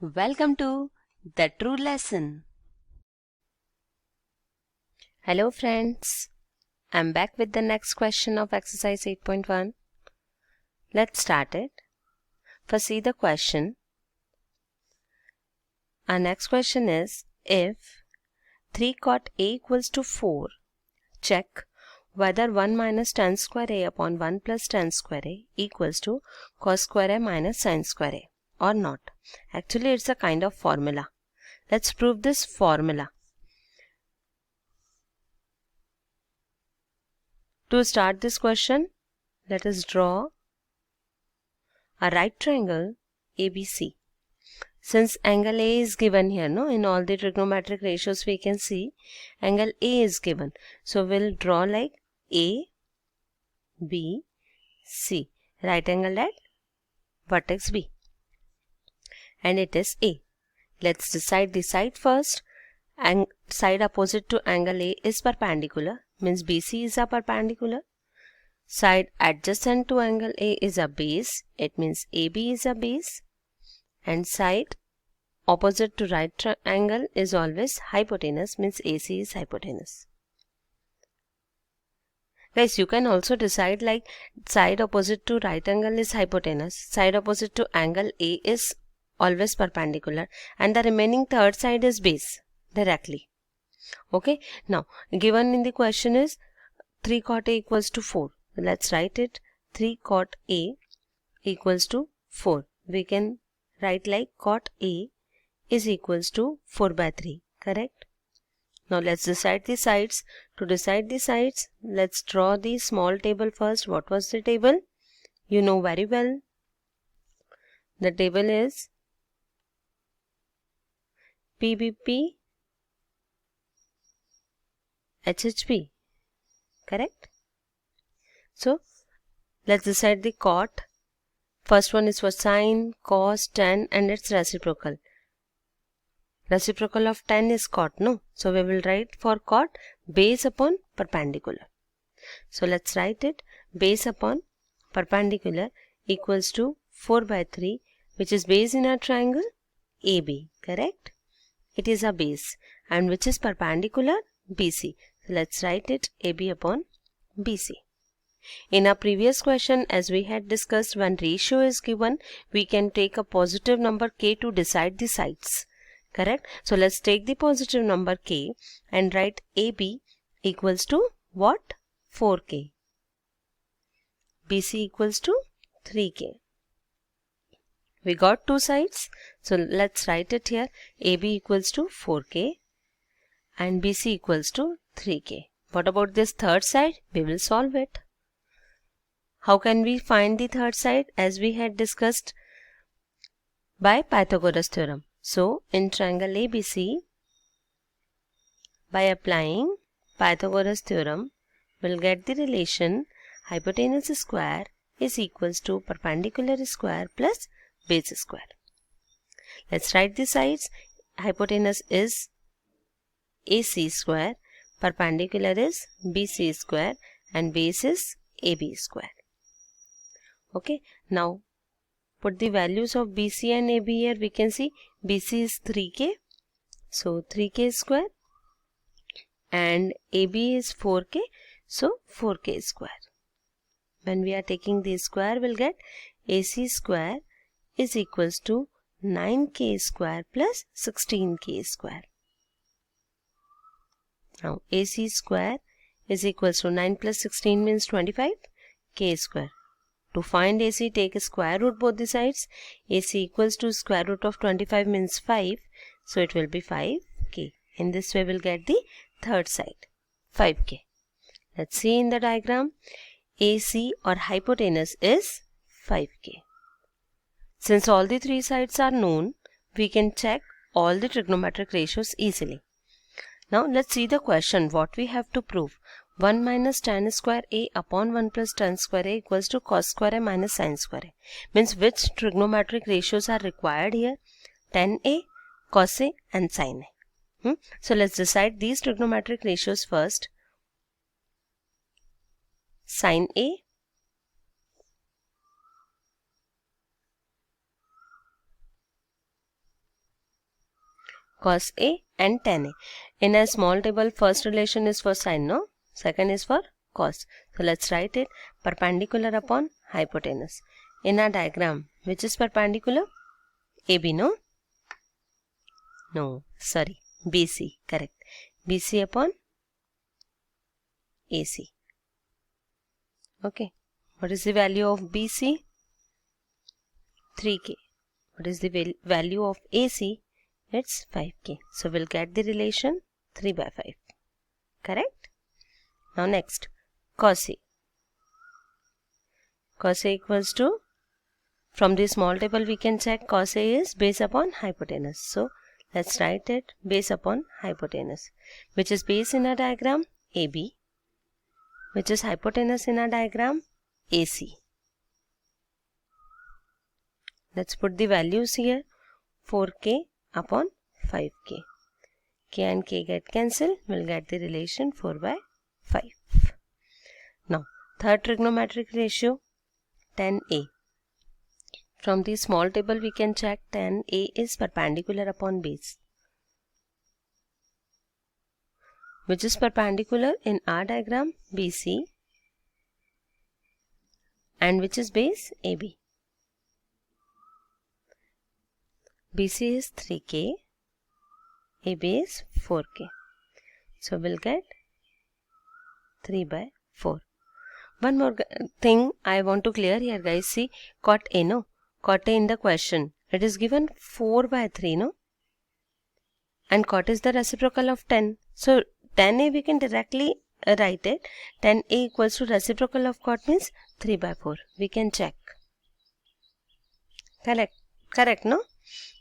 Welcome to Thetruelesson. Hello friends, I'm back with the next question of exercise 8.1. Let's start it. First see the question. Our next question is, if 3 cot A equals to 4, check whether 1 minus tan square A upon 1 plus tan square A equals to cos square A minus sin square A or not. Actually, it's a kind of formula. Let's prove this formula. To start this question, let us draw a right triangle ABC. Since angle A is given here, in all the trigonometric ratios we can see angle A is given. So we'll draw like A, B, C, right angle at vertex B. And it is A. Let's decide the side first. Side opposite to angle A is perpendicular, means BC is a perpendicular. Side adjacent to angle A is a base, it means AB is a base. And side opposite to right triangle is always hypotenuse, means AC is hypotenuse. Guys, you can also decide like side opposite to right angle is hypotenuse, side opposite to angle A is always perpendicular, and the remaining third side is base directly. Okay, now given in the question is 3 cot A equals to 4. Let's write it. 3 cot A equals to 4. We can write like cot A is equals to 4 by 3, correct? Now let's decide the sides. To decide the sides, let's draw the small table first. What was the table? You know very well. The table is PBP HHP, correct? So let's decide the cot. First one is for sine, cos, tan and its reciprocal. Reciprocal of tan is cot, no? So we will write for cot base upon perpendicular. So let's write it. Base upon perpendicular equals to 4 by 3, which is base in our triangle AB, correct? It is a base, and which is perpendicular BC. So let's write it AB upon BC. In our previous question, as we had discussed, when ratio is given, we can take a positive number k to decide the sides, correct? So let's take the positive number k and write AB equals to what? 4k. BC equals to 3k. We got two sides, so let's write it here. AB equals to 4k and BC equals to 3k. What about this third side? We will solve it. How can we find the third side? As we had discussed by Pythagoras theorem. So in triangle ABC, by applying Pythagoras theorem, we'll get the relation hypotenuse square is equals to perpendicular square plus base square. Let's write the sides. Hypotenuse is AC square, perpendicular is BC square and base is AB square. Okay, now put the values of BC and AB here. We can see BC is 3k, so 3k square, and AB is 4k, so 4k square. When we are taking the square, we'll get AC square is equals to 9k square plus 16k square. Now AC square is equals to 9 plus 16 means 25 k square. To find AC, take a square root both the sides. AC equals to square root of 25 means 5. So it will be 5k. In this way, we'll get the third side, 5k. Let's see in the diagram. AC or hypotenuse is 5k. Since all the three sides are known, we can check all the trigonometric ratios easily. Now let's see the question. What we have to prove. 1 minus tan square A upon 1 plus tan square A equals to cos square A minus sin square A. Means which trigonometric ratios are required here? Tan A, cos A and sin A. So let's decide these trigonometric ratios first. Sin A cos A and tan A. In a small table, first relation is for sine, no? Second is for cos. So let's write it perpendicular upon hypotenuse. In our diagram, which is perpendicular? AB, no? No, sorry, BC, correct. BC upon AC. Okay, what is the value of BC? 3K. What is the value of AC? It's 5K. So we'll get the relation 3 by 5. Correct? Now next, cos A. Cos A equals to, from the small table we can check cos A is base upon hypotenuse. So let's write it base upon hypotenuse, which is base in our diagram AB, which is hypotenuse in our diagram AC. Let's put the values here, 4K upon 5K. K and K get cancelled, we'll get the relation 4 by 5. Now, third trigonometric ratio, tan A. From the small table we can check tan A is perpendicular upon base, which is perpendicular in our diagram BC, and which is base AB. BC is 3K, AB is 4K. So we'll get 3 by 4. One more thing I want to clear here, guys. See, cot A, no? Cot A in the question, it is given 4 by 3, no? And cot is the reciprocal of tan. So tan A we can directly write it. Tan A equals to reciprocal of cot means 3 by 4. We can check. Correct, no?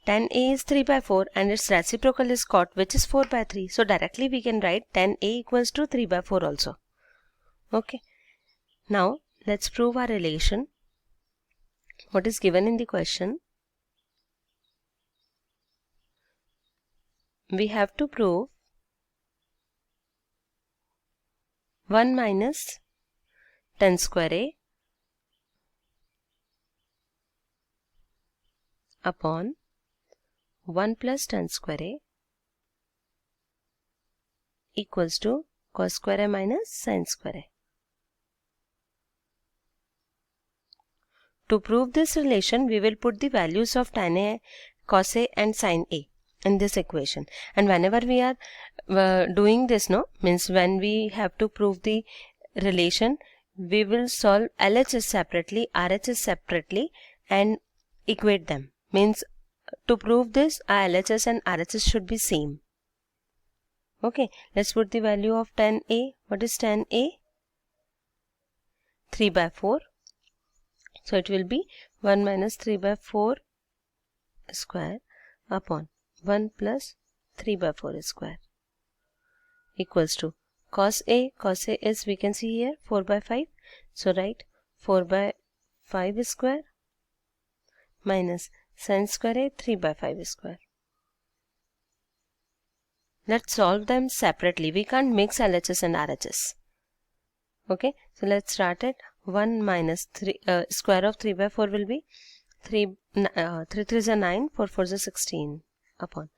Tan A is 3 by 4 and its reciprocal is cot, which is 4 by 3. So directly we can write tan A equals to 3 by 4 also. Okay. Now let's prove our relation. What is given in the question? We have to prove 1 minus tan square A upon 1 plus tan square A equals to cos square A minus sin square A. To prove this relation, we will put the values of tan A, cos A and sin A in this equation. And whenever we are doing this, no, means when we have to prove the relation, we will solve LHS separately, RHS separately and equate them. Means to prove this, our LHS and RHS should be same. Okay, let's put the value of tan A. What is tan A? 3 by 4. So it will be 1 minus 3 by 4 square upon 1 plus 3 by 4 square equals to cos A. Cos A is, we can see here, 4 by 5. So write 4 by 5 square minus sin square A, 3 by 5 square. Let's solve them separately. We can't mix LHS and RHS. Okay, so let's start it. 1 minus 3 square of 3 by 4 will be 3 3 is a 9, 4 4 is a 16 upon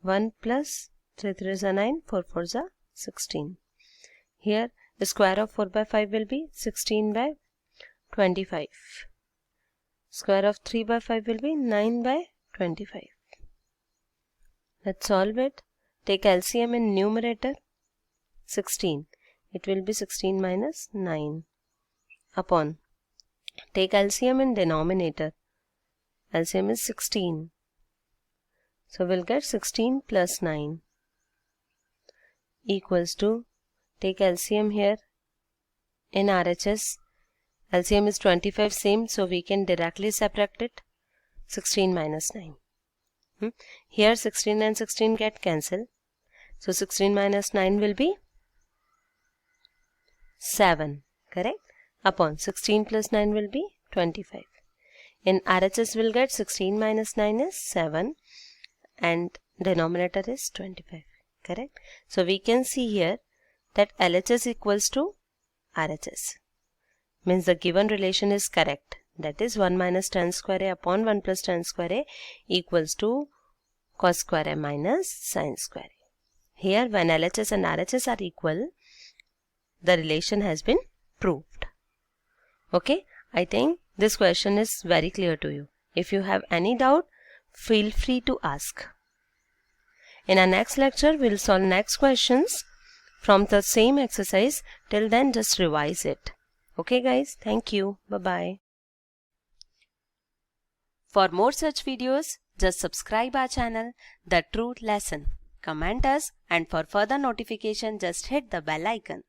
1 plus 3 3 is a 9, 4 4 is a 16. Here the square of 4 by 5 will be 16 by 25. Square of 3 by 5 will be 9 by 25. Let's solve it. Take LCM in numerator 16. It will be 16 minus 9 upon. Take LCM in denominator. LCM is 16. So we'll get 16 plus 9 equals to, take LCM here in RHS. LCM is 25 same, so we can directly subtract it. 16 minus 9. Here 16 and 16 get cancelled. So 16 minus 9 will be 7. Correct? Upon 16 plus 9 will be 25. In RHS we'll get 16 minus 9 is 7 and denominator is 25. Correct? So we can see here that LHS equals to RHS. Means the given relation is correct. That is 1 minus tan square A upon 1 plus tan square A equals to cos square a minus sin square a. Here when LHS and RHS are equal, the relation has been proved. Okay, I think this question is very clear to you. If you have any doubt, feel free to ask. In our next lecture, we will solve next questions from the same exercise. Till then, just revise it. Okay guys, thank you. Bye-bye. For more such videos, just subscribe our channel, Thetruelesson. Comment us, and for further notification, just hit the bell icon.